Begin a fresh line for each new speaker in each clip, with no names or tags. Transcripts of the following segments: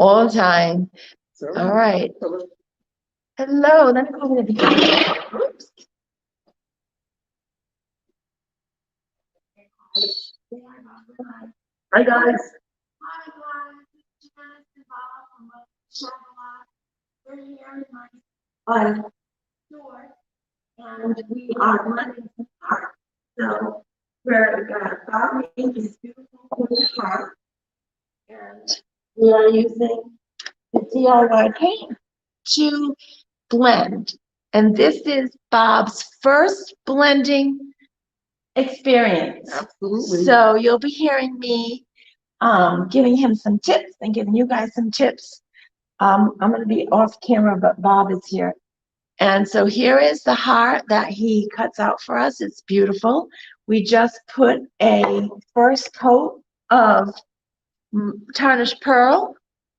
all the time. All right. Hello. Let me go over the Oops.
Hi guys.
Hi guys. This is Janice and Bob from Shop-A-Lot. We're here in my store, and we are running some parts. So we're Bob made this beautiful corner part, and we are using the DIY paint to blend. And this is Bob's first blending experience.
Absolutely.
So you'll be hearing me giving him some tips and giving you guys some tips. I'm going to be off camera, but Bob is here. And so here is the heart that he cuts out for us. It's beautiful. We just put a first coat of tarnished pearl.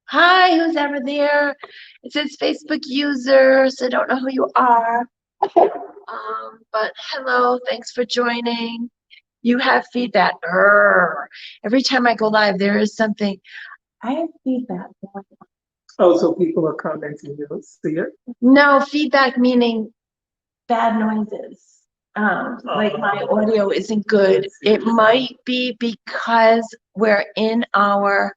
Hi, who's ever there? It says Facebook user, so I don't know who you are. But hello, thanks for joining. You have feedback. Every time I go live, there is something. I have feedback.
Oh, so people are commenting, you don't see it?
No, feedback meaning bad noises. Like my audio isn't good. It might be because we're in our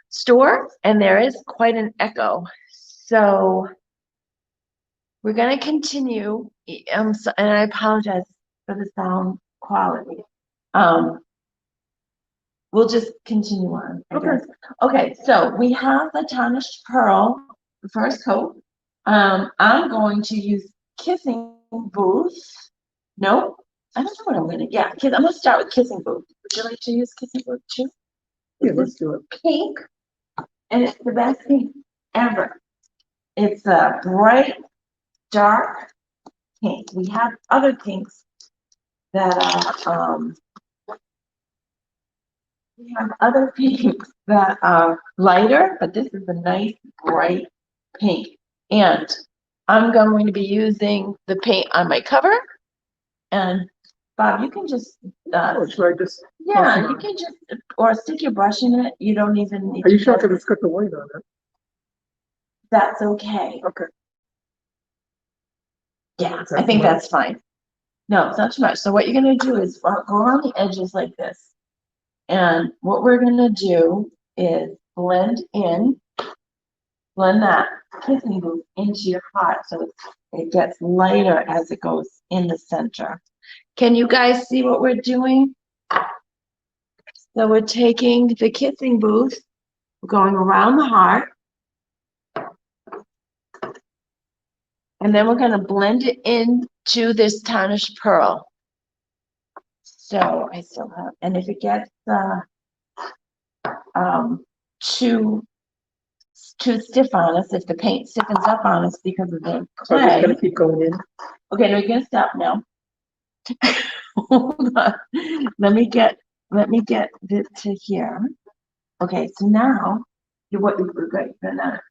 store and there is quite an echo. So we're going to continue. And I apologize for the sound quality. We'll just continue on, I guess. Okay, so we have the tarnished pearl, the first coat. I'm going to use Kissing Booth. Nope, I don't know what I'm gonna, yeah, I'm gonna start with Kissing Booth. Would you like to use Kissing Booth too?
Yeah, let's do it.
Pink, and it's the best pink ever. It's a bright, dark pink. We have other pinks that are, we have other pinks that are lighter, but this is a nice bright pink. And I'm going to be using the paint on my cover. And Bob, you can just,
Or should I just?
yeah, you can just, or stick your brush in it. You don't even need
Are you
to
sure?
go-
Because it's got the white on it.
That's okay.
Okay.
Yeah,
Is that
I think
too much?
that's fine. No, it's not too much. So what you're gonna do is go around the edges like this. And what we're gonna do is blend that Kissing Booth into your heart so it gets lighter as it goes in the center. Can you guys see what we're doing? So we're taking the Kissing Booth, we're going around the heart, and then we're gonna blend it into this tarnished pearl. So I still have, and if it gets too stiff on us, if the paint stiffens up on us because of the
So I'm just
clay.
gonna keep going in.
Okay, no, we're gonna stop now. Hold on. Let me get it to here. Okay, so now what we're good.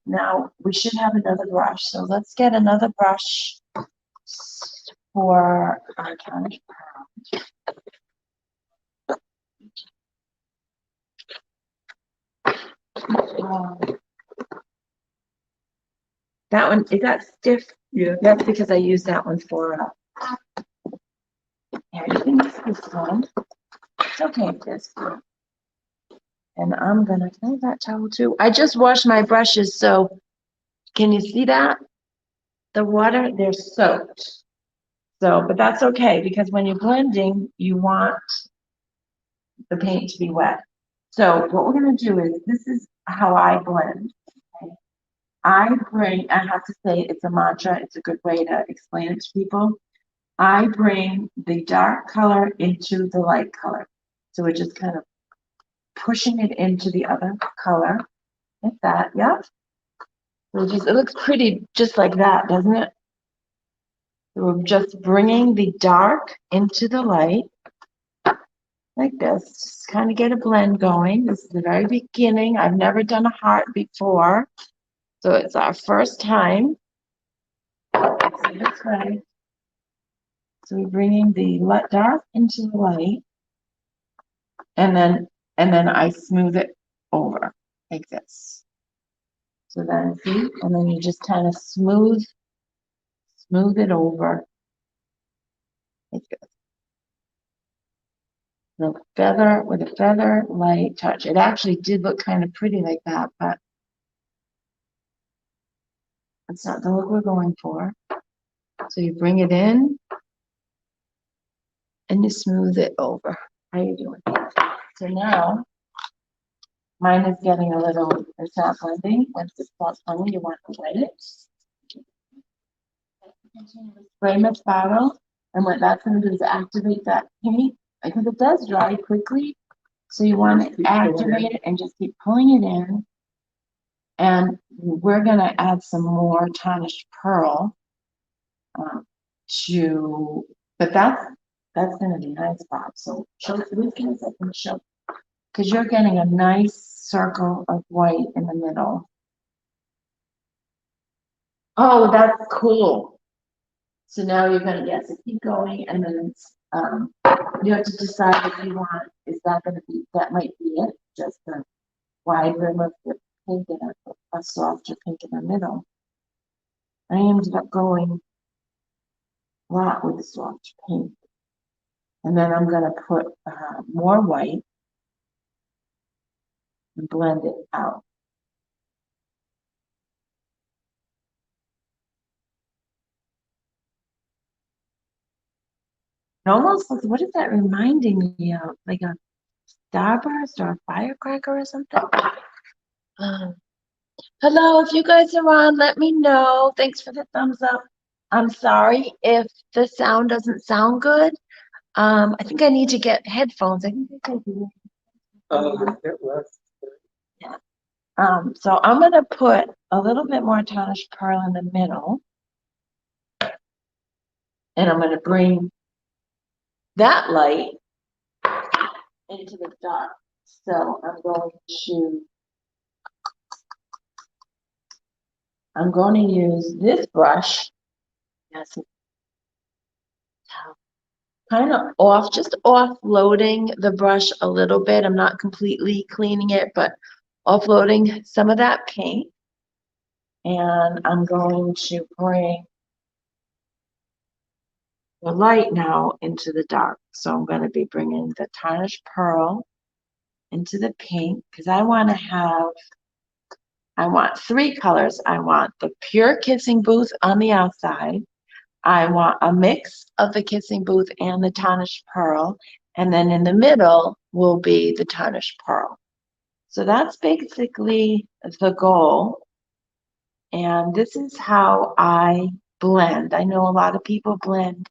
Now we should have another brush. So let's get another brush for our tarnished pearl. That one, is that stiff?
Yeah.
That's because I used that one for yeah, you can use this one. It's okay if this one. And I'm gonna use that towel too. I just washed my brushes, so can you see that? The water, they're soaked. So, but that's okay because when you're blending, you want the paint to be wet. So what we're gonna do is, this is how I blend. Okay? I have to say it's a mantra, it's a good way to explain it to people. I bring the dark color into the light color. So we're just kind of pushing it into the other color, like that, yeah. So it looks pretty just like that, doesn't it? So we're just bringing the dark into the light, like this. Just kind of get a blend going. This is the very beginning. I've never done a heart before, so it's our first time. So this way. So we're bringing the dark into the light, and then I smooth it over like this. So then, see, and then you just kind of smooth it over. Like this. With a feather light touch. It actually did look kind of pretty like that, but that's not the look we're going for. So you bring it in and you smooth it over. How you doing? So now mine is getting a little, it's not blending. Once it's not blending, you want to wet it. Spray mist bottle, and what that's going to do is activate that paint because it does dry quickly. So you want to activate it and just keep pulling it in. And we're going to add some more tarnished pearl but that's going to be nice, Bob. So show three things I can show, because you're getting a nice circle of white in the middle. Oh, that's cool. So now you're going to, yes, keep going, and then it's, you have to decide if you want, is that going to be, that might be it, just a wide rim of the pink and a softer pink in the middle. I ended up going a lot with the soft pink. And then I'm going to put more white and blend it out. It almost looks, what is that reminding me of? Like a starburst or a firecracker or something? Hello, if you guys are on, let me know. Thanks for the thumbs up. I'm sorry if the sound doesn't sound good. I think I need to get headphones. I think I do.
It was.
Yeah. So I'm gonna put a little bit more tarnished pearl in the middle. And I'm gonna bring that light into the dark. So I'm going to use this brush. Yes, kind of just offloading the brush a little bit. I'm not completely cleaning it, but offloading some of that paint. And I'm going to bring the light now into the dark. So I'm going to be bringing the tarnished pearl into the pink, because I want three colors. I want the pure Kissing Booth on the outside. I want a mix of the Kissing Booth and the tarnished pearl. And then in the middle will be the tarnished pearl. So that's basically the goal. And this is how I blend. I know a lot of people blend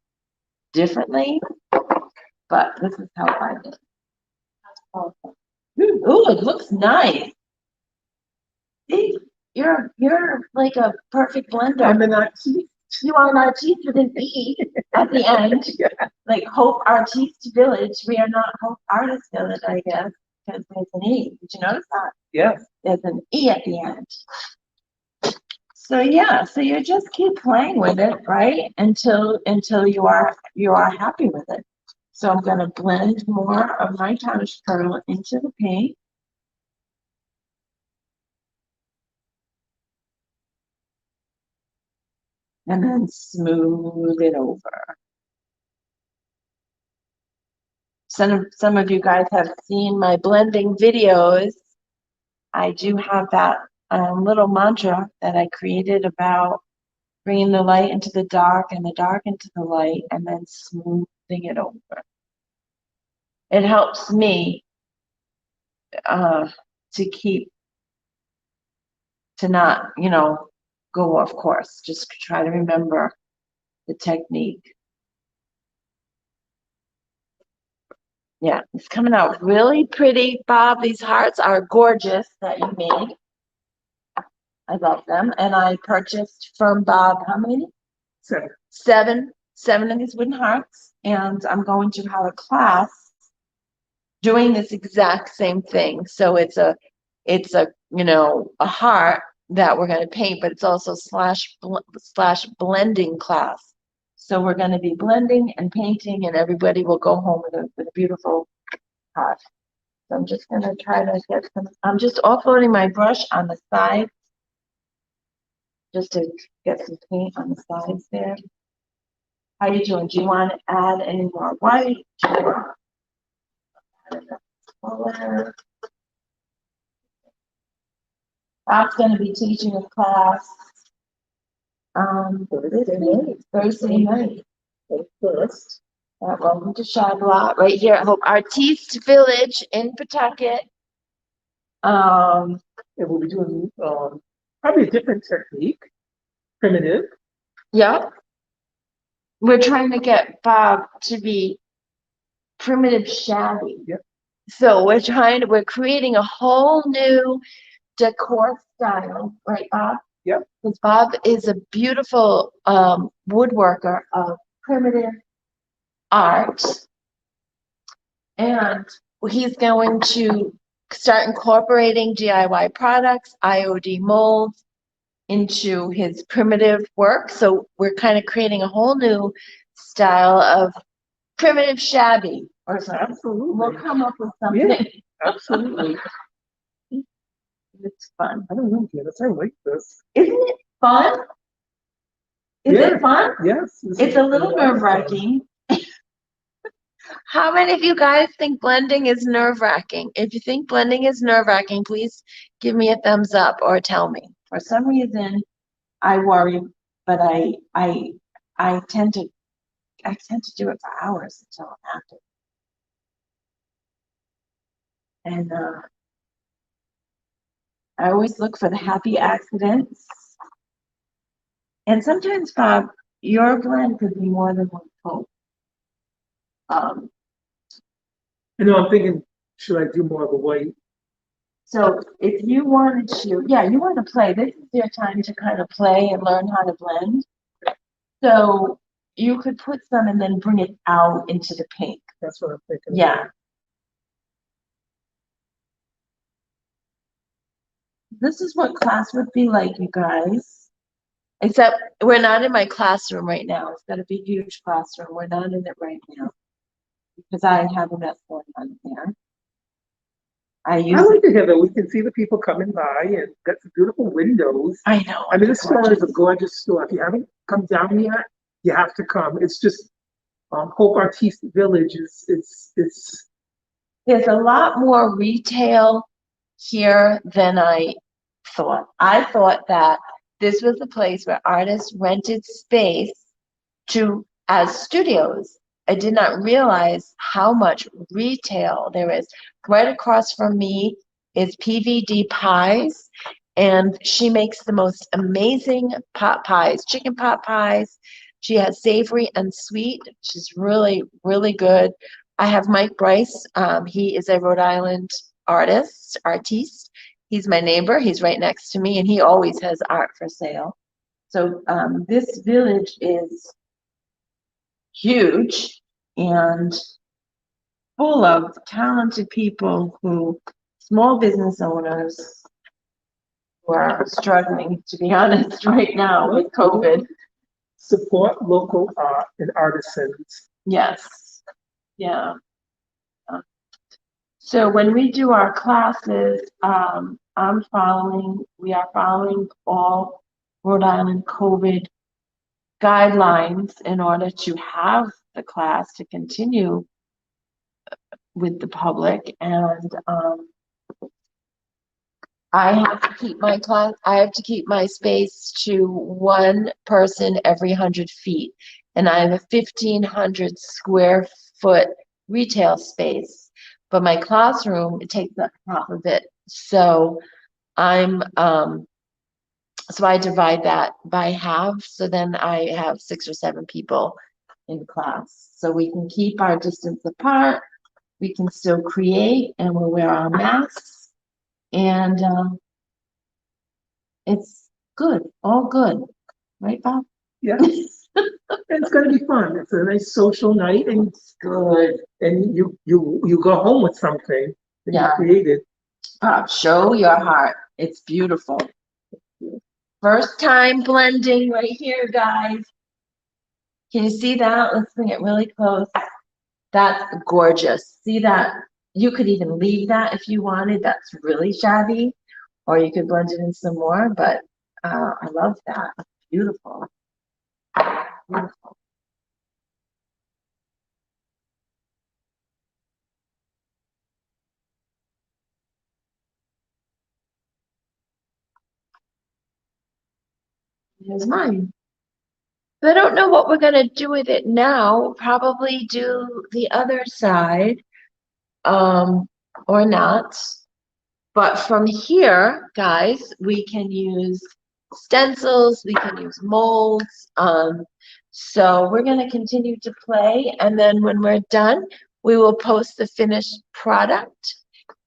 differently, but this is how I do. Ooh, it looks nice. See, you're like a perfect blender.
I'm an artiste.
You are an artiste with an E at the end. Like Hope Artiste Village. We are not Hope Artist Village, I guess, because there's an E. Did you notice that?
Yes.
There's an E at the end. So yeah, so you just keep playing with it, right? Until you are happy with it. So I'm gonna blend more of my tarnished pearl into the paint. And then smooth it over. Some of you guys have seen my blending videos. I do have that little mantra that I created about bringing the light into the dark and the dark into the light, and then smoothing it over. It helps me to not, go off course. Just try to remember the technique. Yeah, it's coming out really pretty, Bob. These hearts are gorgeous that you made. I love them. And I purchased from Bob, how many? Seven of these wooden hearts. And I'm going to have a class doing this exact same thing. So it's a heart that we're going to paint, but it's also slash blending class. So we're going to be blending and painting, and everybody will go home with a beautiful heart. So I'm just going to try to get some. I'm just offloading my brush on the side just to get some paint on the sides there. How you doing? Do you want to add any more white? Do you want to add enough color? Bob's gonna be teaching a class, Thursday night.
First,
Welcome to Shablot, right here at Hope Artiste Village in Pawtucket.
and we'll be doing, probably a different technique, primitive.
Yep. We're trying to get Bob to be primitive shabby.
Yep.
So we're creating a whole new decor style, right, Bob?
Yep.
Because Bob is a beautiful woodworker of primitive art. And he's going to start incorporating DIY products, IOD molds into his primitive work. So we're kind of creating a whole new style of primitive shabby or something.
Absolutely.
We'll come up with something.
Yeah. Absolutely.
It's fun.
I don't know, Janice, I like this.
Isn't it fun? Is
Yeah.
it fun?
Yes. this
It's
is
a little
lot of fun.
nerve-wracking. How many of you guys think blending is nerve-wracking? If you think blending is nerve-wracking, please give me a thumbs up or tell me. For some reason, I worry, but I tend to do it for hours until I'm active. And I always look for the happy accidents. And sometimes, Bob, your blend could be more than one coat.
You know, I'm thinking, should I do more of a white?
So if you wanted to, yeah, you want to play, this is your time to kind of play and learn how to blend. So you could put some and then bring it out into the pink.
That's what I'm thinking.
Yeah. This is what class would be like, you guys. Except we're not in my classroom right now. It's got a big, huge classroom. We're not in it right now because I have a mess going on there. I
I
use
like
it.
to hear that we can see the people coming by and got some beautiful windows.
I know.
I mean, this store is a
gorgeous.
gorgeous store. If you haven't come down yet, you have to come. It's just, Hope Artiste Village it's
There's a lot more retail here than I thought. I thought that this was a place where artists rented space as studios. I did not realize how much retail there is. Right across from me is PVD Pies, and she makes the most amazing pot pies, chicken pot pies. She has savory and sweet. She's really, really good. I have Mike Bryce. He is a Rhode Island artiste. He's my neighbor. He's right next to me, and he always has art for sale. So this village is huge and full of talented people small business owners who are struggling, to be honest, right now with COVID.
support local art and artisans.
Yes, yeah. So when we do our classes, we are following all Rhode Island COVID guidelines in order to have the class to continue with the public. And I have to keep my space to one person every 100 feet. And I have a 1,500 square foot retail space. But my classroom, it takes up half of it. So so I divide that by half. So then I have 6 or 7 people in class. So we can keep our distance apart. We can still create and we'll wear our masks. And it's good, all good. Right, Bob?
Yes. And it's gonna be fun. It's a nice social night and
It's good.
and you go home with something that
Yeah.
you created.
Bob, show your heart. It's beautiful. First time blending right here, guys. Can you see that? Let's bring it really close. That's gorgeous. See that? You could even leave that if you wanted. That's really shabby. Or you could blend it in some more, but I love that. Beautiful. Beautiful. Here's mine. I don't know what we're gonna do with it now. Probably do the other side, or not. But from here, guys, we can use stencils, we can use molds. So we're gonna continue to play, and then when we're done, we will post the finished product.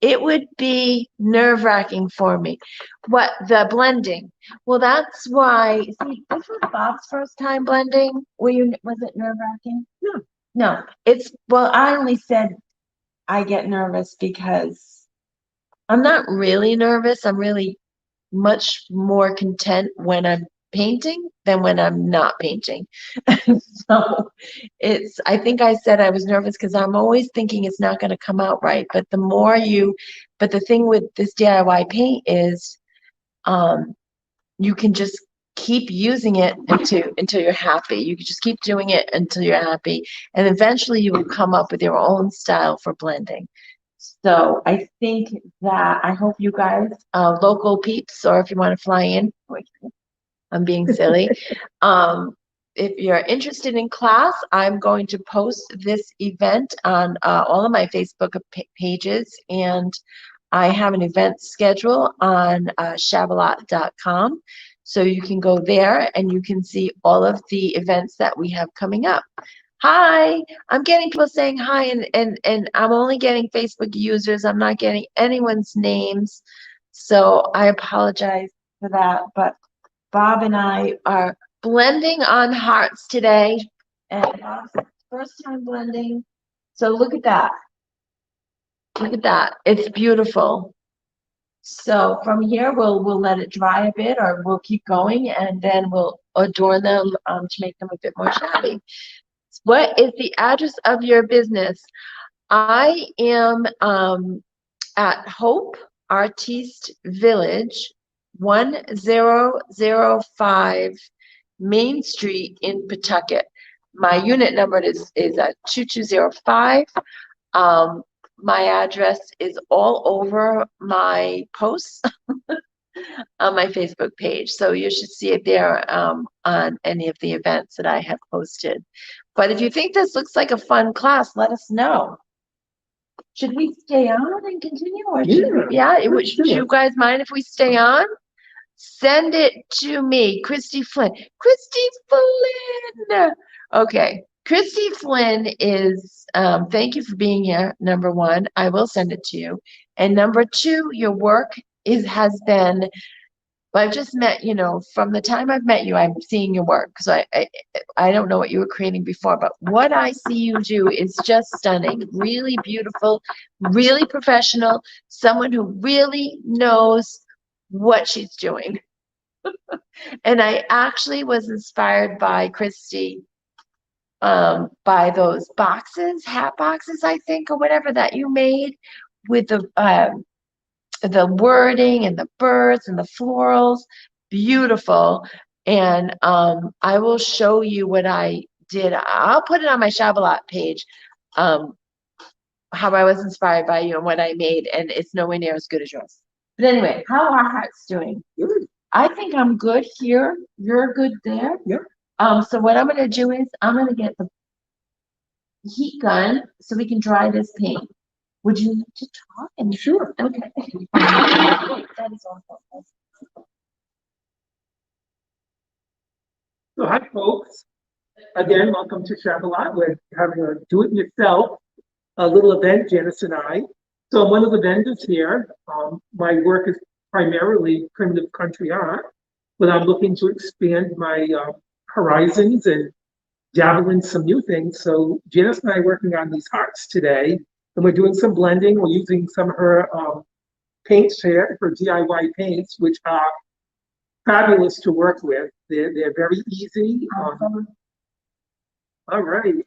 It would be nerve-wracking for me. What, the blending? Well, that's why, see, this was Bob's first time blending. Was it nerve-wracking?
No.
No, well, I only said I get nervous because I'm not really nervous. I'm really much more content when I'm painting than when I'm not painting. So I think I said I was nervous because I'm always thinking it's not going to come out right. But the thing with this DIY paint is, you can just keep using it until you're happy. You can just keep doing it until you're happy. And eventually you will come up with your own style for blending. So I think that I hope you guys, local peeps, or if you want to fly in, I'm being silly. If you're interested in class, I'm going to post this event on all of my Facebook pages, and I have an event schedule on Shabalot.com. So you can go there and you can see all of the events that we have coming up. Hi, I'm getting people saying hi, and I'm only getting Facebook users. I'm not getting anyone's names. So I apologize for that. But Bob and I are blending on hearts today. And Bob's first time blending. So look at that. Look at that. It's beautiful. So from here, we'll let it dry a bit, or we'll keep going, and then we'll adorn them to make them a bit more shabby. What is the address of your business? I am at Hope Artiste Village, 1005 Main Street in Pawtucket. My unit number is 2205. My address is all over my posts on my Facebook page. So you should see it there on any of the events that I have posted. But if you think this looks like a fun class, let us know. Should we stay on and continue, or should you guys mind if we stay on? Send it to me, Christy Flynn. Christy Flynn. Okay. Christy Flynn is, thank you for being here, number one. I will send it to you. And number two, your work has been, I've just met, from the time I've met you, I'm seeing your work. So I don't know what you were creating before, but what I see you do is just stunning, really beautiful, really professional, someone who really knows what she's doing. And I actually was inspired by Christy, by those hat boxes, I think, or whatever that you made with the wording and the birds and the florals. Beautiful. And I will show you what I did. I'll put it on my Shabalot page, how I was inspired by you and what I made, and it's nowhere near as good as yours. But anyway, how are hearts doing?
Good.
I think I'm good here. You're good there.
Yeah.
So what I'm gonna do is I'm gonna get the heat gun so we can dry this paint. Would you like to talk? And
Sure.
Okay. That is awesome.
So hi, folks. Again, welcome to Shabalot. We're having a do-it-yourself, a little event, Janice and I. So I'm one of the vendors here. My work is primarily primitive country art, but I'm looking to expand my horizons and dabble in some new things. So Janice and I are working on these hearts today, and we're doing some blending. We're using some of her paints here, for DIY paints, which are fabulous to work with. They're very easy. All right.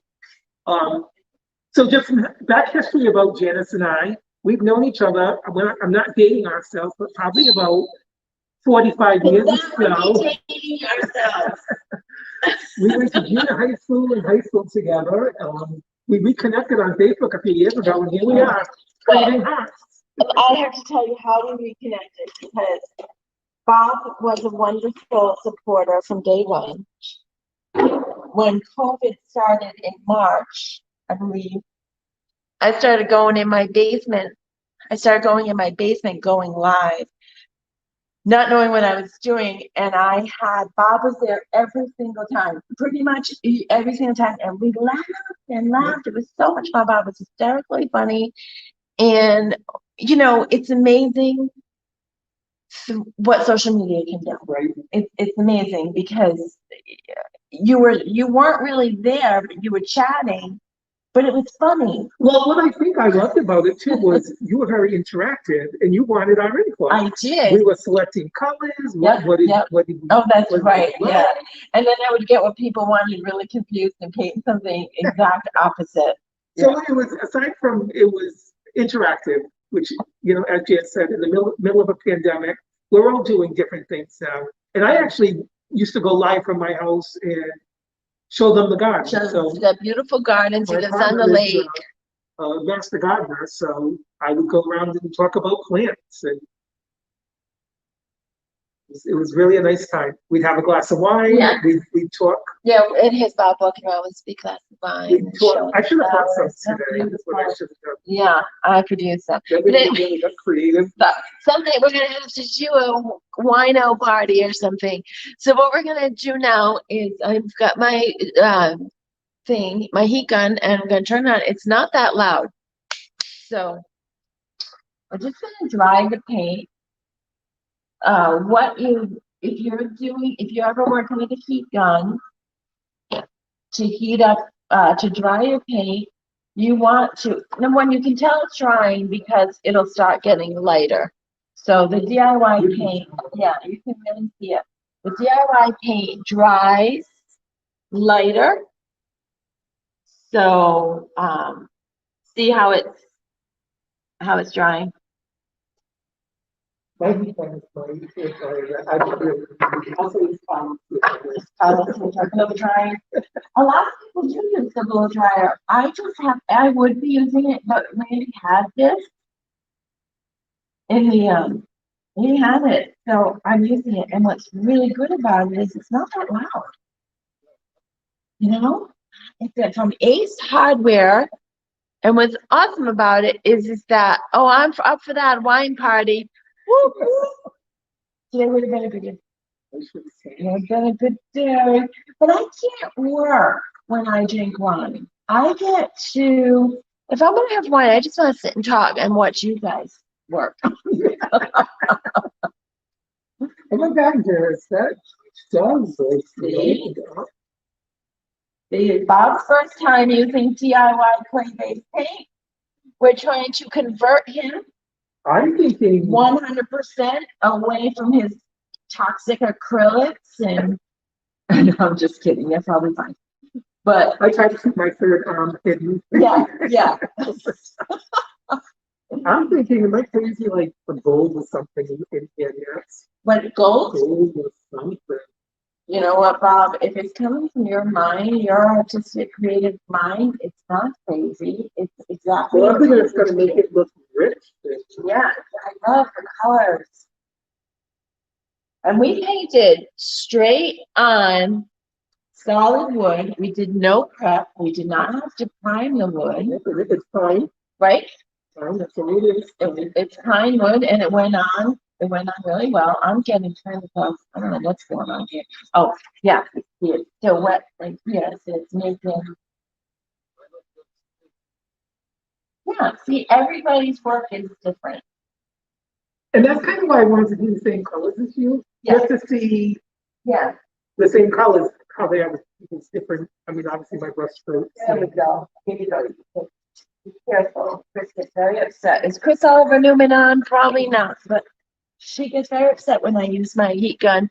So just some back history about Janice and I. We've known each other, I'm not dating ourselves, but probably about 45 years or
Without
so.
dating ourselves.
We went to junior high school and high school together. We reconnected on Facebook a few years ago, and here we are, creating hearts.
I have to tell you how we reconnected because Bob was a wonderful supporter from day one. When COVID started in March, I believe, I started going in my basement. I started going in my basement, going live, not knowing what I was doing. And Bob was there every single time, pretty much every single time. And we laughed and laughed. It was so much fun. Bob was hysterically funny. And, you know, it's amazing what social media can do.
Right.
It's amazing because you weren't really there, but you were chatting, but it was funny.
Well, what I think I loved about it too was you were very interactive and you wanted our input.
I did.
We were selecting colors.
Yep,
What did,
yep.
what did we,
Oh, that's
what did
right.
we
Yeah. And then I would get what people wanted really confused and paint something exact opposite.
So it was, aside from it was interactive, which, you know, as Jan said, in the middle of a pandemic, we're all doing different things now. And I actually used to go live from my house and show them the garden. So
The beautiful gardens, he
my
lives on the
partner is,
lake.
master gardener, so I would go around and talk about plants, and it was really a nice time. We'd have a glass of wine.
Yeah.
We'd talk.
Yeah, in his Bob walking around with big glass of wine.
We'd
and
talk.
showing
I should have brought some
flowers. So
today. That's what I
beautiful.
should have done.
Yeah, I produced them.
Then we really got creative.
But someday we're gonna have to do a wino party or something. So what we're gonna do now is I've got my my heat gun, and I'm gonna turn it on. It's not that loud. So we're just gonna dry the paint. If you're ever working with a heat gun to heat up, to dry your paint, you want to, number one, you can tell it's drying because it'll start getting lighter. So the DIY paint, yeah, you can really see it. The DIY paint dries lighter. So, see how it's drying.
My weekend is going I also it's fun.
Blow drying. A lot of people do use the blow dryer. I would be using it, but Randy had this in the he had it, so I'm using it. And what's really good about it is it's not that loud. You know, it's from Ace Hardware. And what's awesome about it is that, oh, I'm up for that wine party. Woo, woo. Today would have been a good day. It would have been a good day. But I can't work when I drink wine. If I'm gonna have wine, I just want to sit and talk and watch you guys work.
Oh my God, Janice, that sounds like
Bob's first time using DIY clay-based paint. We're trying to convert him
I'm thinking
100% away from his toxic acrylics and no, I'm just kidding. That's probably fine. But
I try to keep my third arm hidden.
yeah.
I'm thinking, am I crazy like the gold or something in here? Yes.
What gold?
Gold or something.
You know what, Bob? If it's coming from your mind, your artistic, creative mind, it's not crazy. It's exactly.
Well, I think it's going to make it look rich.
Yeah, I love the colors. And we painted straight on solid wood. We did no prep. We did not have to prime the wood.
It's fine.
Right?
Fine, that's all it is.
It's pine wood, and it went on. It went on really well. I'm getting kind of close. I don't know what's going on here. Oh, yeah, it's still wet like here, so it's making. Yeah, see, everybody's work is different.
And that's kind of why I wanted to do the same colors as you.
Yeah.
Just to see
Yeah,
the same colors, how they are. It's different. I mean, obviously my brush strokes.
there we go. Here you go. Be careful. Chris gets very upset. Is Chris Oliver Newman on? Probably not, but she gets very upset when I use my heat gun.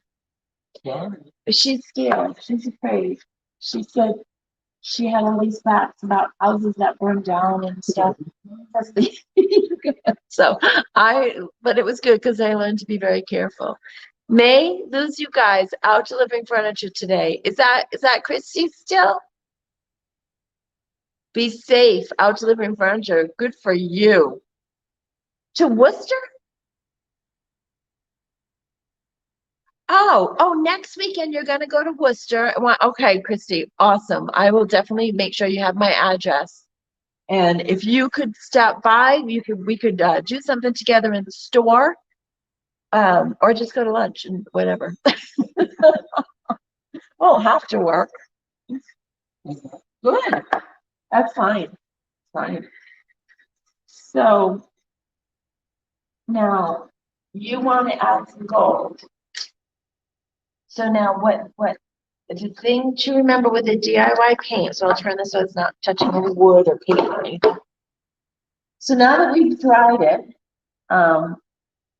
Yeah.
She's scared. She's afraid. She said she had all these facts about houses that burned down and stuff. That's the- but it was good because I learned to be very careful. May lose you guys out delivering furniture today. Is that Christy still? Be safe out delivering furniture. Good for you. To Worcester? Oh, next weekend you're gonna go to Worcester. Okay, Christy, awesome. I will definitely make sure you have my address. And if you could stop by, we could do something together in the store, or just go to lunch and whatever. Won't have to work. Good. That's fine. Fine. So now you want to add some gold. So now what the thing to remember with the DIY paint, so I'll turn this so it's not touching any wood or paint or anything. So now that we've dried it,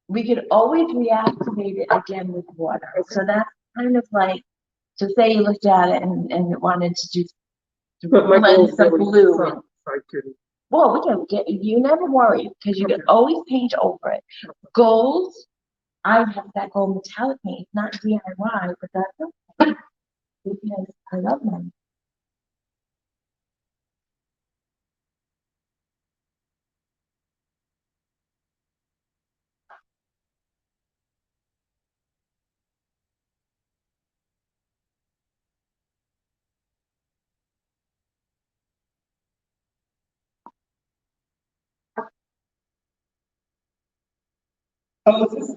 we could always reactivate it again with water. So that's kind of like, so say you looked at it and wanted to do
But my goal
blend
is
some
really
blue.
some, so I can,
Well, we can get, you never worry, because you can always paint over it. Gold, I have that gold metallic paint, it's not DIY, but that's okay, because I love them.
oh, this is,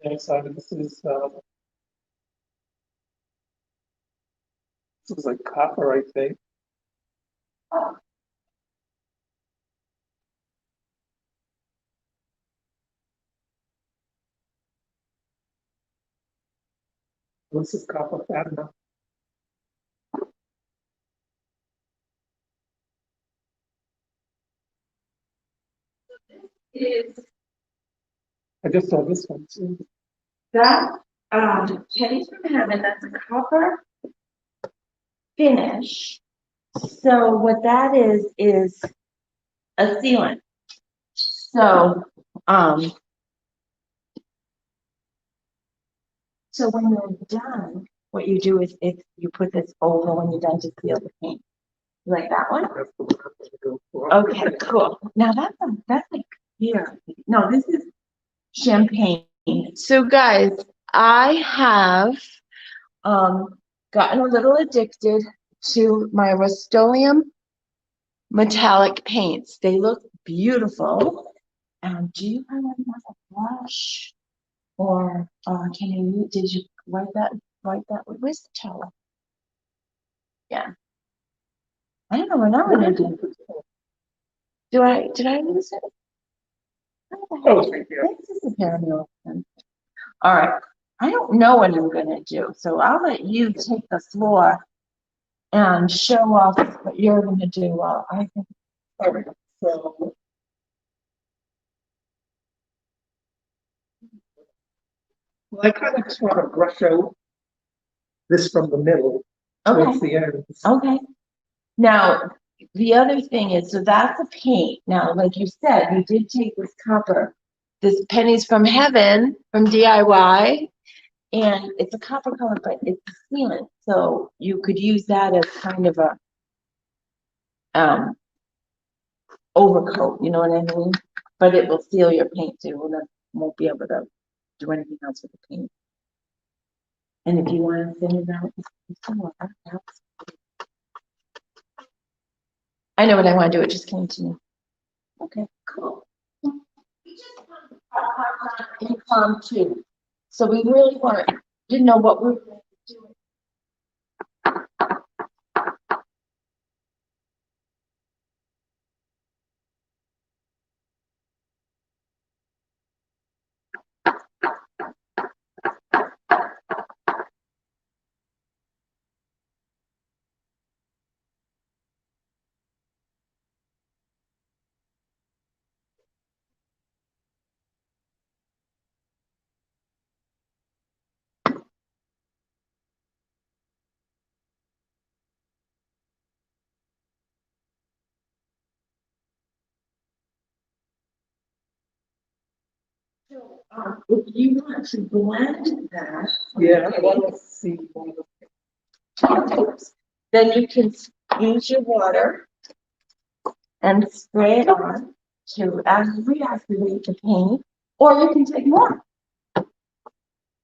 yeah, so this is like copper, I think. This is copper fatima.
Is
I just saw this one too.
that, Pennies from Heaven, that's a copper finish. So what that is a sealant. So, so when you're done, what you do is you put this over when you're done to seal the paint. You like that one?
That's the one I'm gonna go for.
Okay, cool. Now that's like here. No, this is champagne. So guys, I have gotten a little addicted to my Rust-Oleum metallic paints. They look beautiful. Do you have another brush? Or did you wipe that, where's the towel? Yeah. I don't know what I'm gonna do. Did I lose it?
Oh, it's right there.
This is a pair of nails. All right. I don't know what I'm gonna do, so I'll let you take the floor and show off what you're gonna do while I think.
All right, so. Well, I kind of just want to brush out this from the middle towards
Okay,
the end.
okay. Now, the other thing is, so that's a paint. Now, like you said, you did take this copper, this Pennies from Heaven from DIY, and it's a copper color, but it's a sealant. So you could use that as kind of a overcoat, you know what I mean? But it will seal your paint, so you won't be able to do anything else with the paint. And if you want to send it out, I know what I want to do, it just came to me. Okay, cool. Income too. So we really didn't know what we were going to do. If you want to blend that,
Yeah, I want to see one of the
then you can use your water and spray it on to reactivate the paint, or you can take more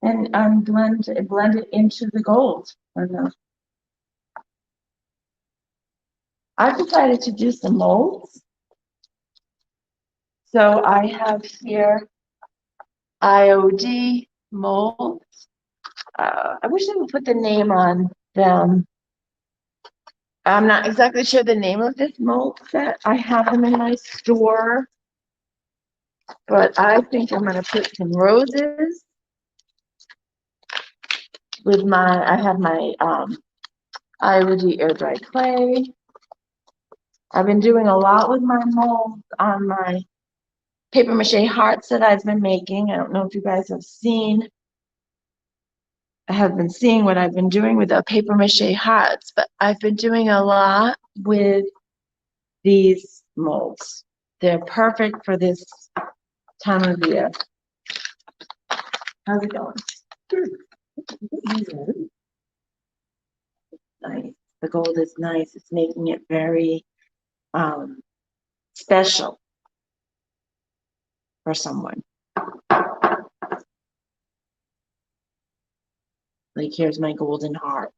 and blend it into the gold. I've decided to do some molds. So I have here IOD molds. I wish they would put the name on them. I'm not exactly sure the name of this mold set. I have them in my store, but I think I'm going to put some roses with I have my IOD air dry clay. I've been doing a lot with my molds on my paper mache hearts that I've been making. I don't know if you guys have seen. I have been seeing what I've been doing with the paper mache hearts, but I've been doing a lot with these molds. They're perfect for this time of year. How's it going? Nice. The gold is nice. It's making it very special for someone. Like here's my golden heart.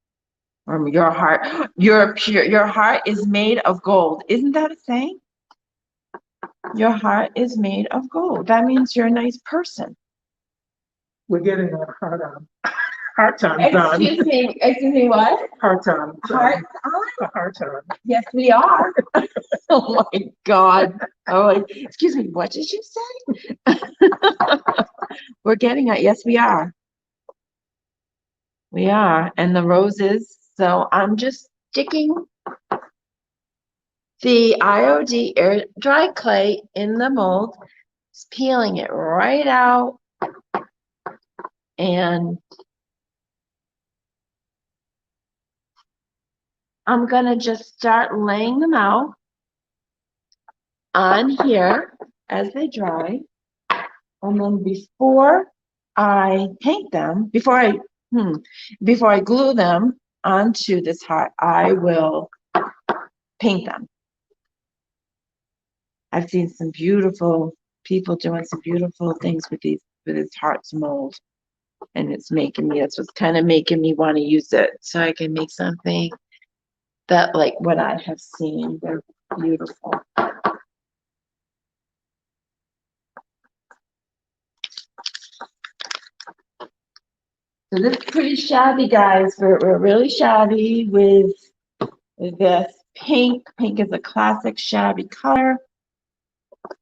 Or your heart. Your heart is made of gold. Isn't that a saying? Your heart is made of gold. That means you're a nice person.
We're getting our hard times on.
Excuse me, what?
Hard times.
Heart on?
A hard time.
Yes, we are. Oh my God. Oh, excuse me, what did you say? We're getting it. Yes, we are. We are. And the roses. So I'm just sticking the IOD air dry clay in the mold, just peeling it right out, and I'm gonna just start laying them out on here as they dry. And then before I paint them, before I glue them onto this heart, I will paint them. I've seen some beautiful people doing some beautiful things with this hearts mold. And it's making me, that's what's kind of making me want to use it so I can make something that like what I have seen. They're beautiful. So this is pretty shabby, guys. We're really shabby with this pink. Pink is a classic shabby color.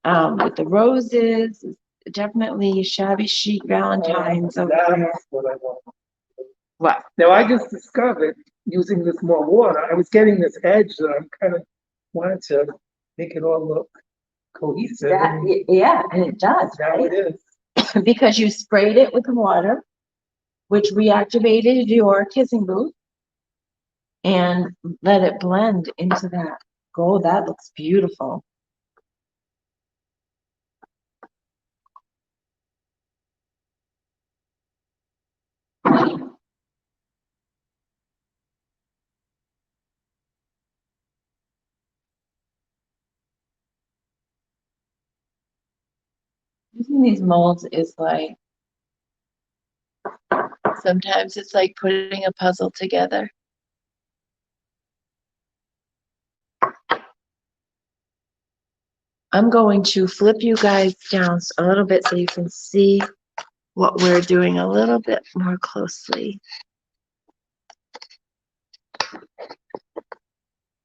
With the roses, definitely shabby chic Valentine's over there.
That's what I want.
What?
Now, I just discovered using this more water, I was getting this edge that I'm kind of wanted to make it all look cohesive.
Yeah, and it does,
Now
right?
it is.
Because you sprayed it with water, which reactivated your kissing booth, and let it blend into that gold. That looks beautiful. Using these molds is like, sometimes it's like putting a puzzle together. I'm going to flip you guys down a little bit so you can see what we're doing a little bit more closely.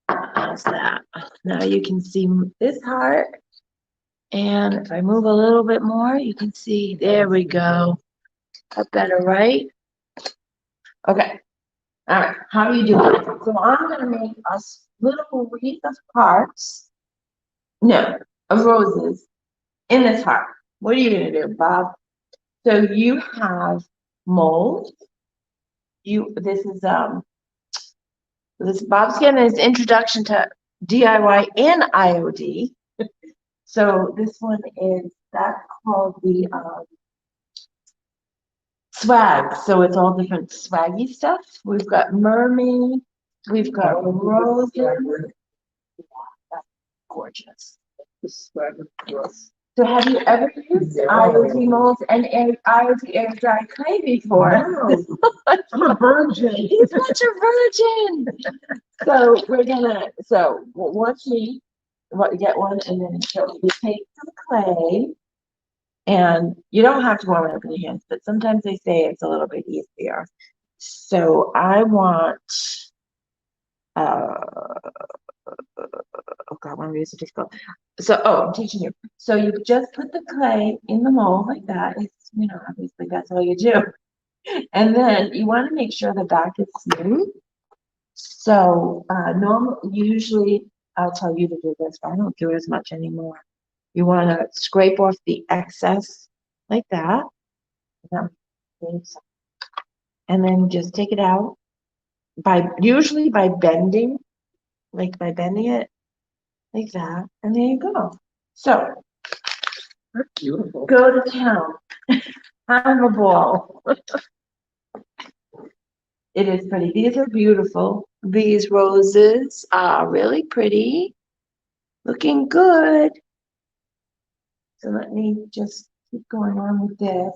How's that? Now you can see this heart. And if I move a little bit more, you can see, there we go. Up better, right? Okay. All right. How are you doing? So I'm going to make a little wreath of hearts. No, of roses in this heart. What are you going to do, Bob? So you have mold. This Bob's getting his introduction to DIY and IOD. So this one is, that's called the swag. So it's all different swaggy stuff. We've got mermaid, we've got roses. Gorgeous. So have you ever used IoT molds and IoT air dry clay before?
No, I'm a virgin.
He's such a virgin. So watch me get one, and then you take some clay, and you don't have to warm it up in your hands, but sometimes they say it's a little bit easier. So I want, oh God, one reason difficult. So, I'm teaching you. So you just put the clay in the mold like that. It's, obviously that's all you do. And then you want to make sure the back is smooth. So, usually I'll tell you to do this, but I don't do it as much anymore. You want to scrape off the excess like that. And then just take it out usually by bending it like that. And there you go. So
That's beautiful.
go to town. Have a ball. It is pretty. These are beautiful. These roses are really pretty. Looking good. So let me just keep going on with this.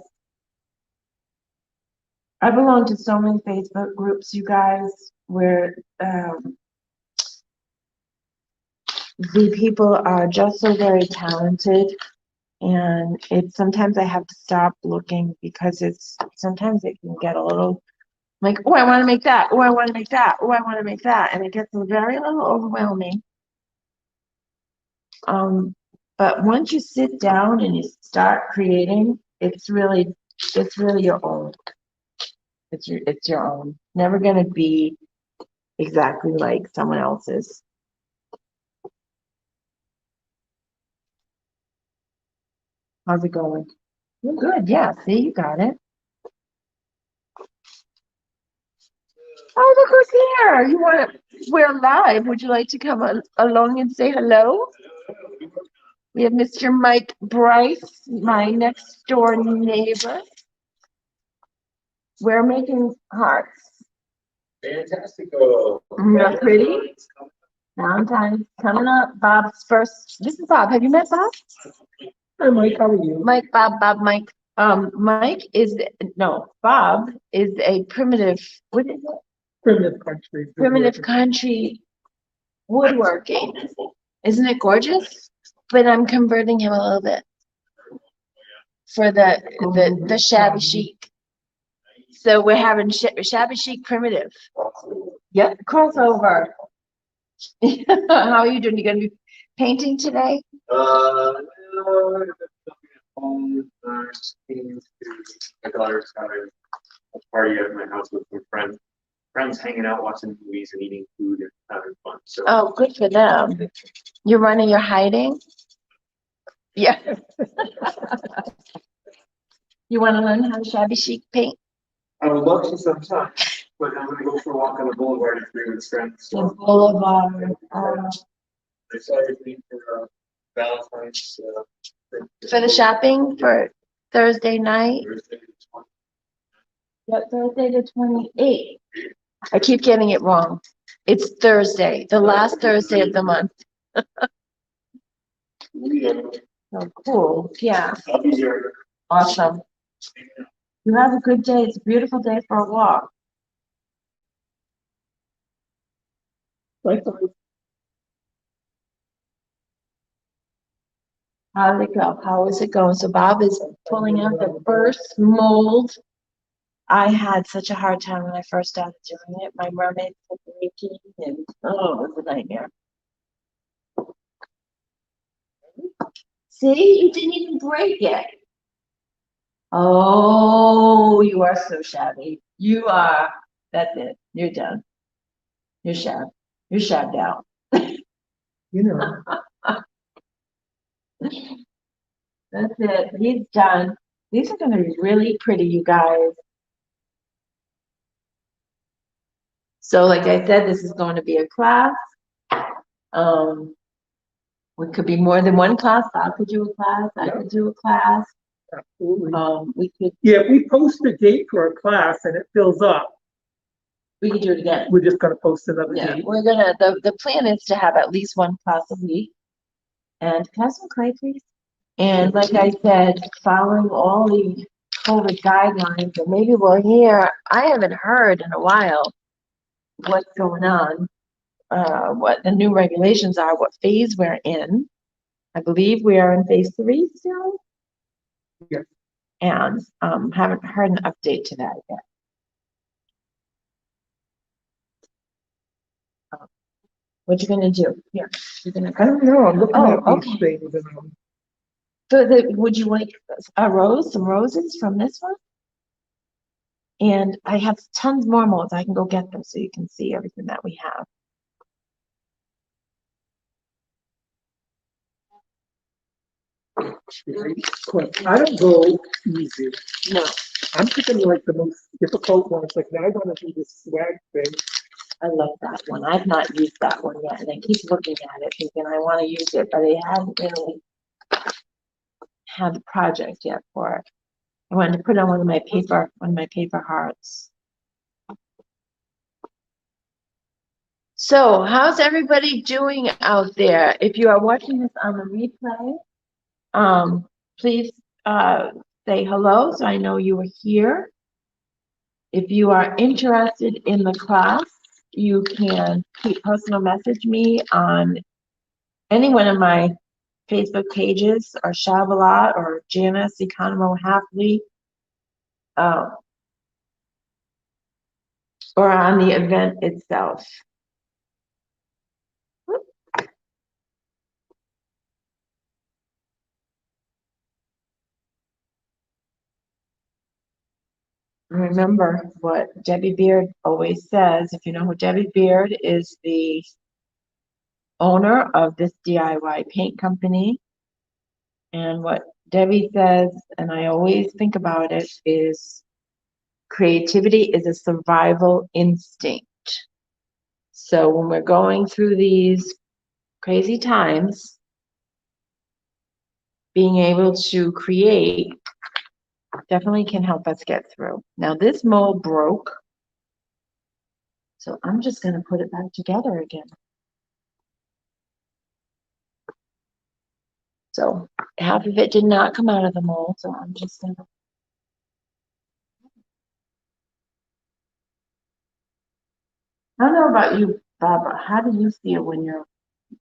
I belong to so many Facebook groups, you guys, where the people are just so very talented, and sometimes I have to stop looking because sometimes it can get a little like, oh, I want to make that, oh, I want to make that, oh, I want to make that, and it gets very little overwhelming. But once you sit down and you start creating, it's really your own. It's your own. Never gonna be exactly like someone else's. How's it going? You're good. Yeah. See, you got it. Oh, look who's here. We're live. Would you like to come along and say hello? We have Mr. Mike Bryce, my next door neighbor. We're making hearts.
Fantastic.
Not pretty. Valentine's coming up. Bob's first. This is Bob. Have you met Bob?
Hi, Mike, how are you?
Mike, Bob, Mike. Bob is a primitive, what is it?
Primitive country.
Primitive country woodworking. Isn't it gorgeous? But I'm converting him a little bit for the shabby chic. So we're having shabby chic primitive. Yep, crossover. How are you doing? You gonna be painting today?
My daughter's having a party at my house with some friends. Friends hanging out, watching movies, and eating food and having fun. So.
Oh, good for them. You're running, you're hiding? Yeah. You want to learn how to shabby chic paint?
I would love to sometime, but I'm going to go for a walk on the boulevard and agree with friends.
The boulevard.
I saw everything for Valentine's.
For the shopping for Thursday night?
Thursday the 20th.
Yeah, Thursday the 28th. I keep getting it wrong. It's Thursday, the last Thursday of the month. Oh, cool. Yeah.
I'll be here.
Awesome. You have a good day. It's a beautiful day for a walk. How did it go? How is it going? So Bob is pulling out the first mold. I had such a hard time when I first started doing it. My mermaid was leaking, and it was a nightmare. See, you didn't even break it. Oh, you are so shabby. You are. That's it. You're done. You're shabbed. You're shabbed out.
You know.
That's it. He's done. These are going to be really pretty, you guys. So, like I said, this is going to be a class. It could be more than one class. Bob could do a class. I could do a class.
Absolutely.
We could,
Yeah, if we post a date for a class and it fills up,
we could do it again.
we're just gonna post another
Yeah,
date.
we're gonna, the plan is to have at least one class a week. And can I have some clay, please? And like I said, following all the COVID guidelines, and maybe we'll hear, I haven't heard in a while what's going on, what the new regulations are, what phase we're in. I believe we are in phase 3 still.
Yes.
And, haven't heard an update to that yet. What you gonna do? Here, you're gonna.
I don't know, I'm looking
Oh,
at these
okay.
things and,
So would you like some roses from this one? And I have tons more molds. I can go get them so you can see everything that we have.
I don't go easy.
No,
I'm picking like the most difficult ones, like now I wanna do this swag thing.
I love that one. I've not used that one yet, and I keep looking at it thinking I want to use it, but I haven't really had the project yet for it. I wanted to put on one of my paper hearts. So, how's everybody doing out there? If you are watching this on the replay, please say hello so I know you are here. If you are interested in the class, you can personal message me on any one of my Facebook pages, or Shavalot, or Janice Economo Halfley, or on the event itself. Remember what Debbie Beard always says. If you know who Debbie Beard is, the owner of this DIY paint company. And what Debbie says, and I always think about it, is creativity is a survival instinct. So when we're going through these crazy times, being able to create definitely can help us get through. Now this mold broke, so I'm just going to put it back together again. So half of it did not come out of the mold, so I'm just going to. I don't know about you, Barbara. How do you feel when you're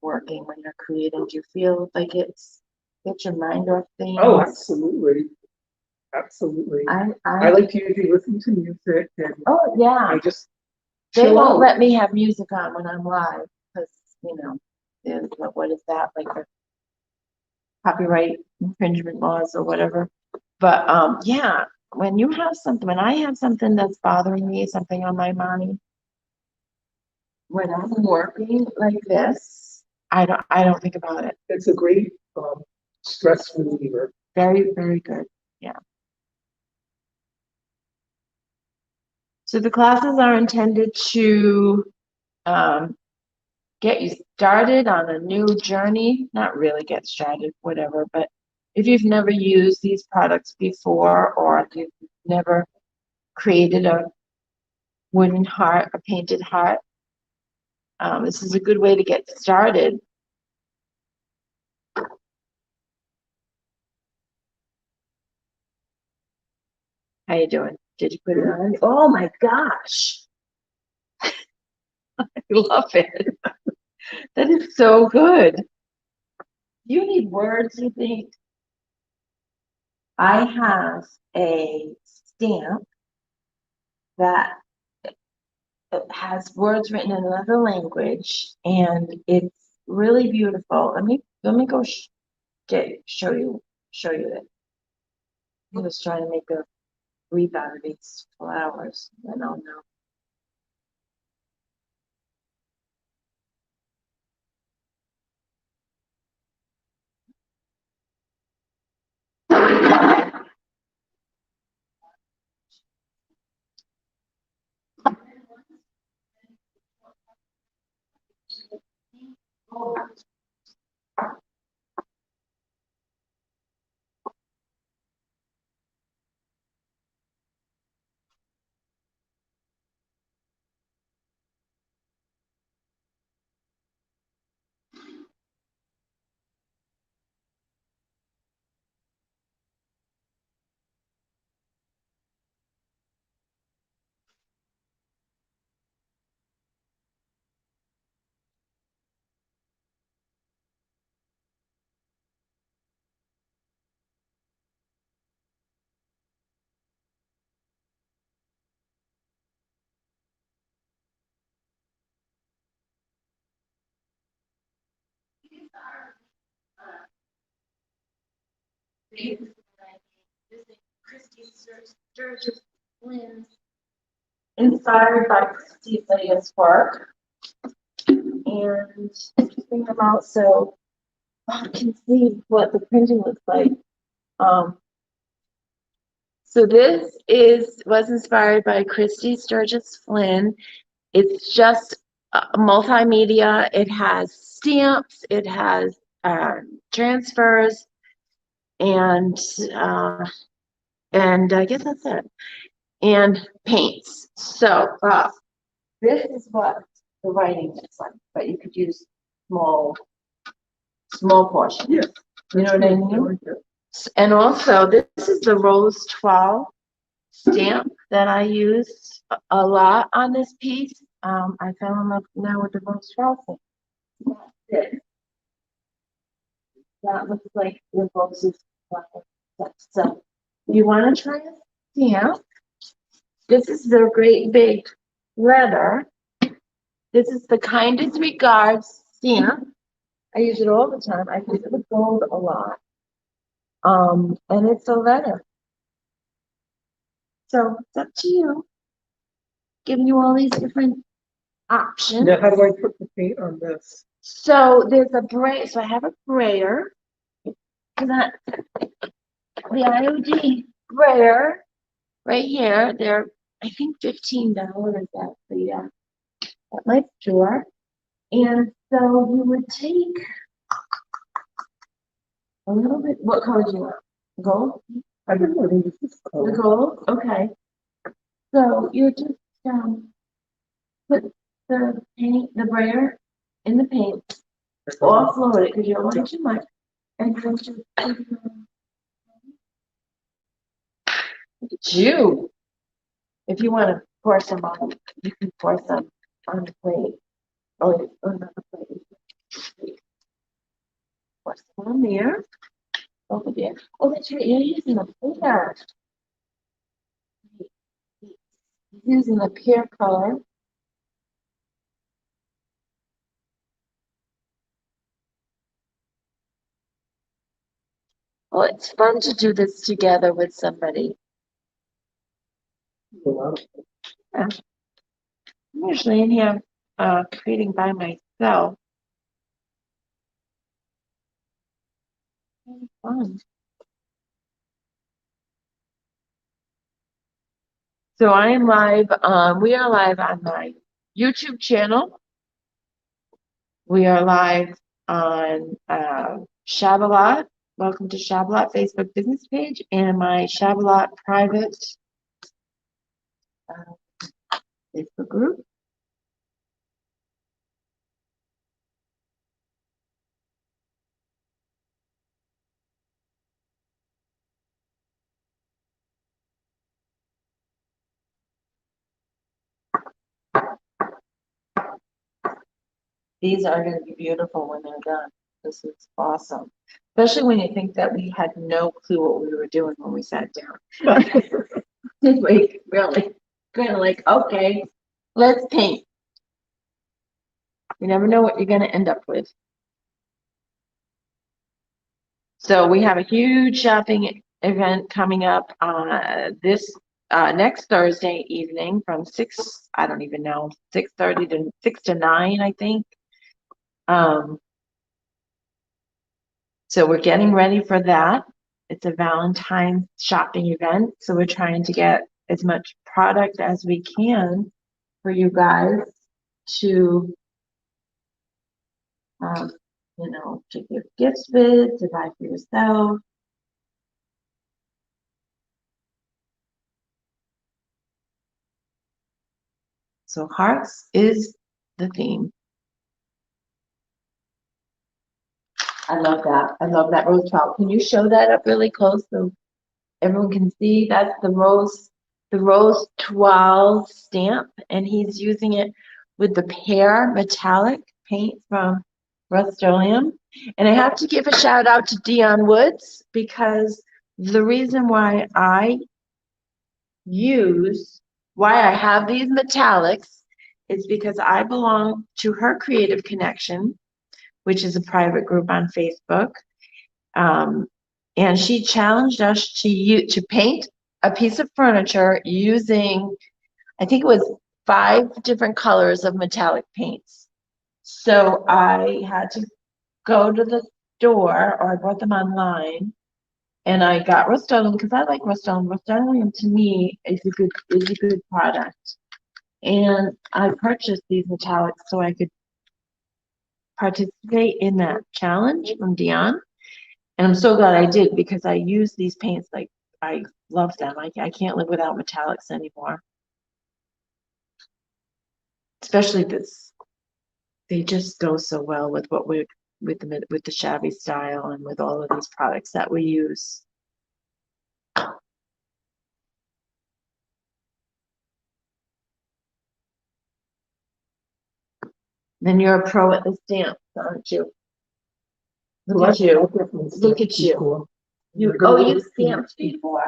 working, when you're creating? Do you feel like it's get your mind off things?
Oh, absolutely. Absolutely. I like to usually listen to music and
Oh yeah.
I just
They
chill
won't
out.
let me have music on when I'm live because, you know, there's what is that, like the copyright infringement laws or whatever. But yeah, when you have something, when I have something that's bothering me, something on my mind, when I'm working like this, I don't think about it.
It's a great stress reliever.
Very, very good. Yeah. So the classes are intended to get you started on a new journey, not really get started, whatever, but if you've never used these products before, or if you've never created a wooden heart, a painted heart, this is a good way to get started. How you doing? Did you put it on? Oh my gosh. I love it. That is so good. You need words, you think? I have a stamp that it has words written in another language, and it's really beautiful. Let me go show you it. I'm just trying to make a wreath out of these flowers. I don't know. Using Christy Sturgis Flynn's inspired by Christy Lydia's work. And bring them out so you can see what the printing looks like. So this was inspired by Christy Sturgis Flynn. It's just multimedia. It has stamps, it has transfers, and I guess that's it. And paints. So this is what the writing looks like, but you could use small portion.
Yeah.
You know what I
I
mean?
like that.
And also, this is the Rose 12 stamp that I use a lot on this piece. I fell in love now with the Rose 12 thing. That's it. That looks like the roses. So, you want to try a stamp? This is the great big letter. This is the kindest regards stamp. I use it all the time. I use it with gold a lot. And it's a letter. So it's up to you. Giving you all these different options.
Now, how do I put the paint on this?
So there's a brayer. So I have a brayer. The IOD brayer right here. They're, I think, $15 at my store. And so you would take a little bit. What color do you want? Gold?
I don't know, this is
The
cool.
gold? Okay. So you just put the paint, the brayer in the paint, offload it because you don't want it too much. And then just look at you. If you want to pour some on, you can pour some on the plate. Or not the plate. Pour some on there. Over there. Oh, that's right. You're using a pear. Using the pear color. Well, it's fun to do this together with somebody. I'm usually in here creating by myself. Very fun. So I am live. We are live on my YouTube channel. We are live on Shabalot. Welcome to Shabalot Facebook business page and my Shabalot private Facebook group. These are going to be beautiful when they're done. This is awesome. Especially when you think that we had no clue what we were doing when we sat down. Like, really, kind of like, okay, let's paint. You never know what you're going to end up with. So we have a huge shopping event coming up this next Thursday evening from 6, I don't even know, 6:30 to 6 to 9, I think. So we're getting ready for that. It's a Valentine's shopping event. So we're trying to get as much product as we can for you guys to, you know, to give gifts with, to buy for yourself. So hearts is the theme. I love that. I love that rose 12. Can you show that up really close so everyone can see? That's the rose 12 stamp, and he's using it with the pear metallic paint from Rust-Oleum. And I have to give a shout out to Dion Woods because the reason why I have these metallics is because I belong to her Creative Connection, which is a private group on Facebook. And she challenged us to paint a piece of furniture using, I think it was 5 different colors of metallic paints. So I had to go to the store, or I bought them online, and I got Rust-Oleum because I like Rust-Oleum. Rust-Oleum to me is a good product. And I purchased these metallics so I could participate in that challenge from Dion. And I'm so glad I did because I use these paints like I love them. I can't live without metallics anymore. Especially this, they just go so well with what we're with the shabby style and with all of these products that we use. Then you're a pro at the stamps, aren't you? Look at you. Look at you. You stamped before?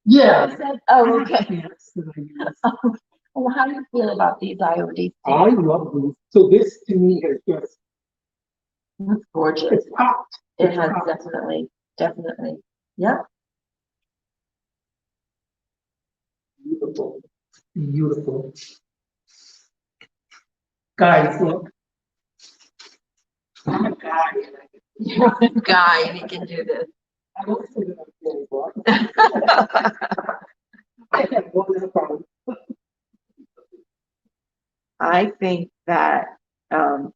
Yeah.
You said, oh, okay.
Stamps that I use.
Well, how do you feel about these IOD
I
stamps?
love these. So this to me is just,
It's gorgeous.
it's popped.
It
It's
has
popped.
definitely. Yeah.
Beautiful, beautiful. Guys, look. I'm a guy. And
You're a guy and you can do this.
I don't say that I'm gay, but I have one problem.
I think that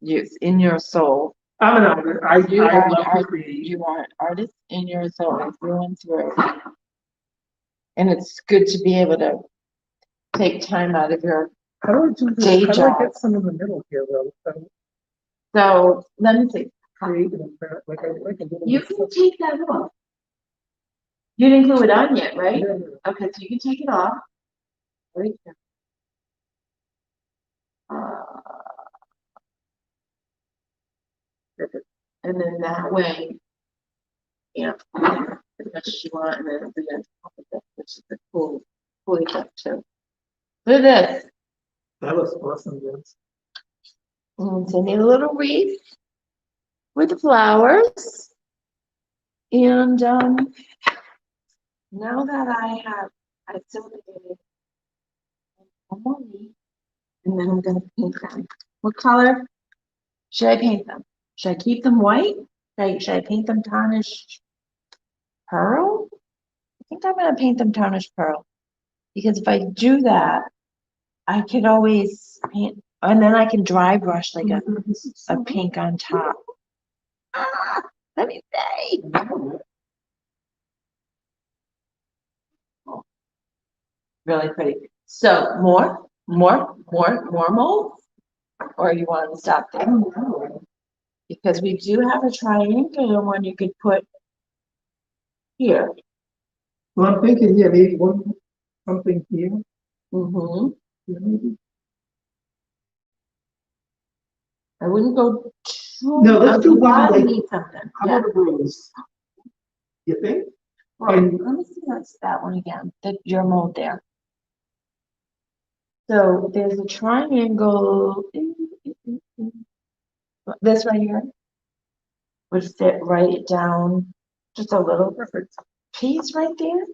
in your soul,
I'm an artist.
You
I
are
love
an
to create.
you are an artist in your soul through and through. And it's good to be able to take time out of your,
How do I do this?
Day
How do I
job.
get some in the middle here, though? So
so let me see.
create an effect, like a little.
You can take that off. You didn't glue it on yet, right?
Yeah,
Okay, so you can take it off. Right here. Uh,
perfect.
and then that way, as much as you want, and then it'll be on top of it, which is a cool effect too. Look at this.
That was awesome, yes.
So I need a little wreath with the flowers. And now that I simulated one more wreath, and then I'm gonna paint them. What color should I paint them? Should I keep them white? Should I paint them tarnished pearl? I think I'm gonna paint them tarnished pearl. Because if I do that, I could always paint, and then I can dry brush like a pink on top. Let me say. Really pretty. So more molds? Or you want to stop
I
there?
don't know.
Because we do have a triangular one you could put here.
Well, I'm thinking, yeah, maybe something here,
Mm-hmm.
maybe.
I wouldn't go too.
No, let's do one
I
like-
need something.
How
Yeah.
about a rose? You think?
Well,
and-
let me see that one again. Your mold there. So there's a triangle. This right here would fit right down, just a little
Perfect.
piece right there.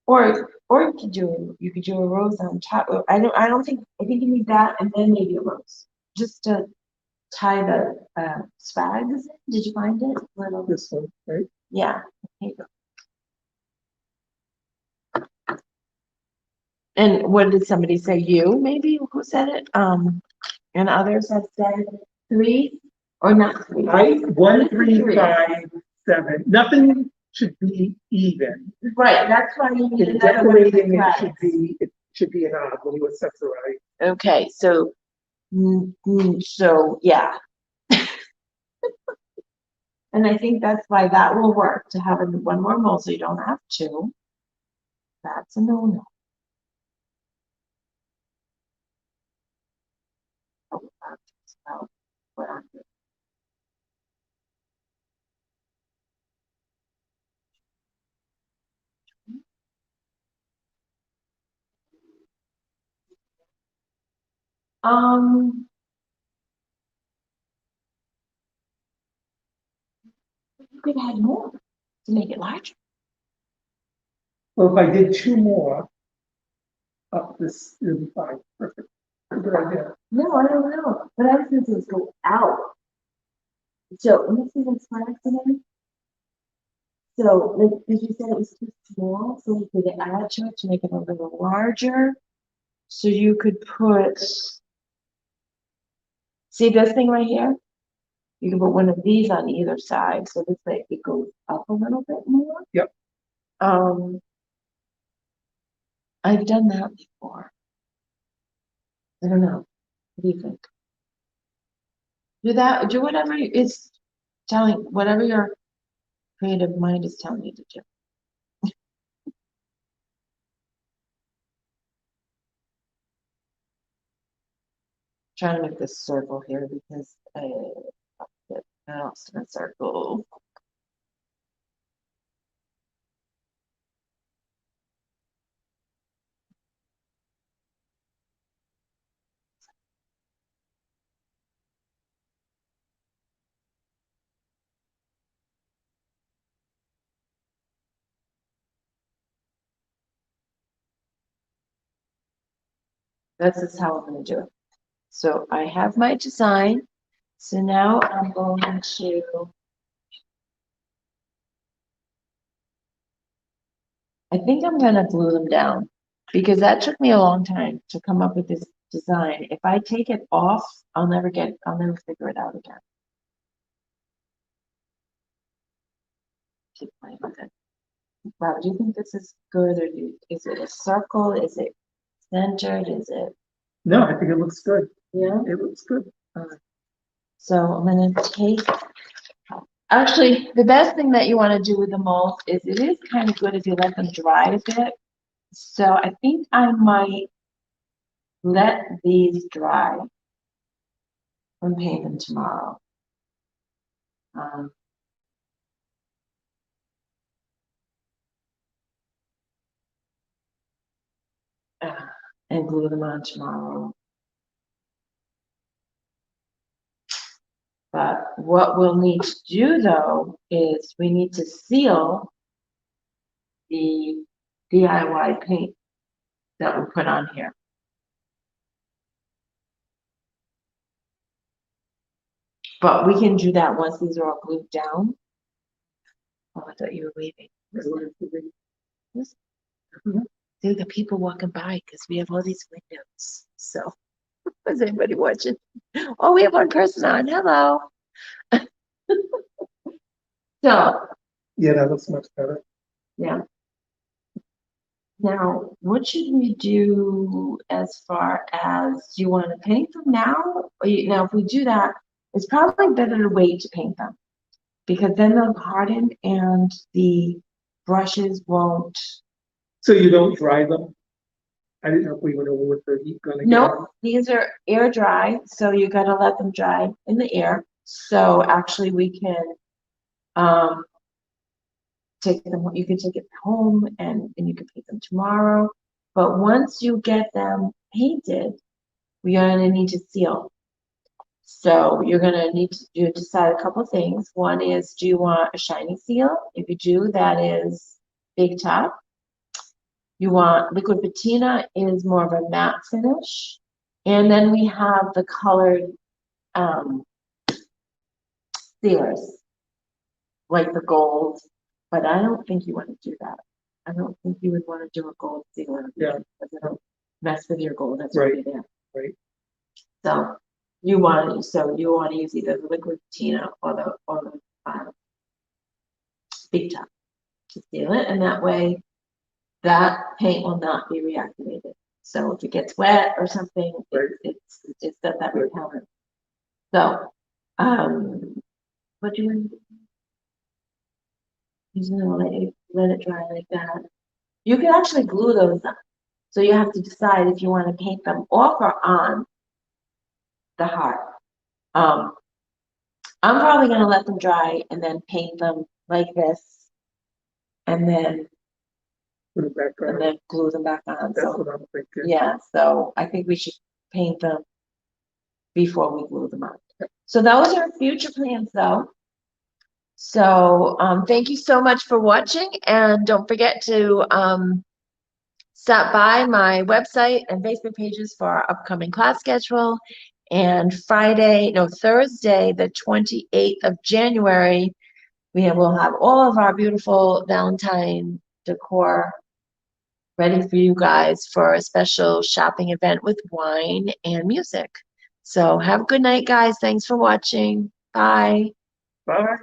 Or you could do a rose on top. I think you need that and then maybe a rose. Just to tie the swags in. Did you find it? Little.
This one, right?
Yeah. Here you go. And what did somebody say? You maybe? Who said it? And others have said 3 or not 3.
1, 3, 5, 7. Nothing should be even.
Right, that's why you need
In
another one for
decorating,
threads.
it should be an odd when you accessorize.
Okay, so yeah. And I think that's why that will work, to have one more mold so you don't have 2. That's a no-no. Oh, what I'm doing. You could add more. to make it larger.
Well, if I did two more up this, it'd be fine, perfect. Good idea.
No, I don't know, but I was thinking go out. So, let me see this flags again. So, like, as you said, it was too small, so you could add to it to make it a little larger. So you could put, see this thing right here? You can put one of these on either side, so this way it goes up a little bit more.
Yep.
I've done that before. I don't know. What do you think? Do that, do whatever it's telling, whatever your creative mind is telling you to do. Trying to make this circle here because I lost in a circle. This is how I'm gonna do it. So I have my design. So now I'm going to, I think I'm gonna glue them down because that took me a long time to come up with this design. If I take it off, I'll never figure it out again. Keep playing with it. Wow, do you think this is good or is it a circle? Is it centered? Is it,
No, I think it looks good.
yeah?
It looks good.
So I'm gonna take, actually, the best thing that you wanna do with the molds is it is kind of good if you let them dry a bit. So I think I might let these dry and paint them tomorrow. And glue them on tomorrow. But what we'll need to do though is we need to seal the DIY paint that we put on here. But we can do that once these are all glued down. Oh, I thought you were waving. See the people walking by because we have all these windows. So, is anybody watching? Oh, we have one person on. Hello. So,
Yeah, that looks much better.
yeah. Now, what should we do as far as you want to paint them now? Now, if we do that, it's probably better to wait to paint them because then they'll harden and the brushes won't.
So you don't dry them? I didn't know if we went over with the heat gun again.
No, these are air dry, so you gotta let them dry in the air. So actually we can take them, you can take it home and you can paint them tomorrow. But once you get them painted, we are gonna need to seal. So you're gonna need to decide a couple things. One is, do you want a shiny seal? If you do, that is Big Top. You want liquid patina is more of a matte finish. And then we have the colored sealers, like the gold, but I don't think you want to do that. I don't think you would want to do a gold sealer.
Yeah.
Because it'll mess with your gold that's
Right.
already there.
Right.
So you want to use either the liquid patina or the Big Top to seal it, and that way that paint will not be reactivated. So if it gets wet or something,
Right.
it's got that repellent. So, what do you want to do? You're just gonna let it dry like that. You can actually glue those up. So you have to decide if you want to paint them off or on the heart. I'm probably gonna let them dry and then paint them like this. And then
Put it back on.
glue them back on.
That's
So
what I'm thinking.
yeah, so I think we should paint them before we glue them on. So those are future plans though. So, thank you so much for watching, and don't forget to stop by my website and Facebook pages for our upcoming class schedule. And Thursday, the 28th of January, we will have all of our beautiful Valentine decor ready for you guys for a special shopping event with wine and music. So have a good night, guys. Thanks for watching. Bye.
Bye.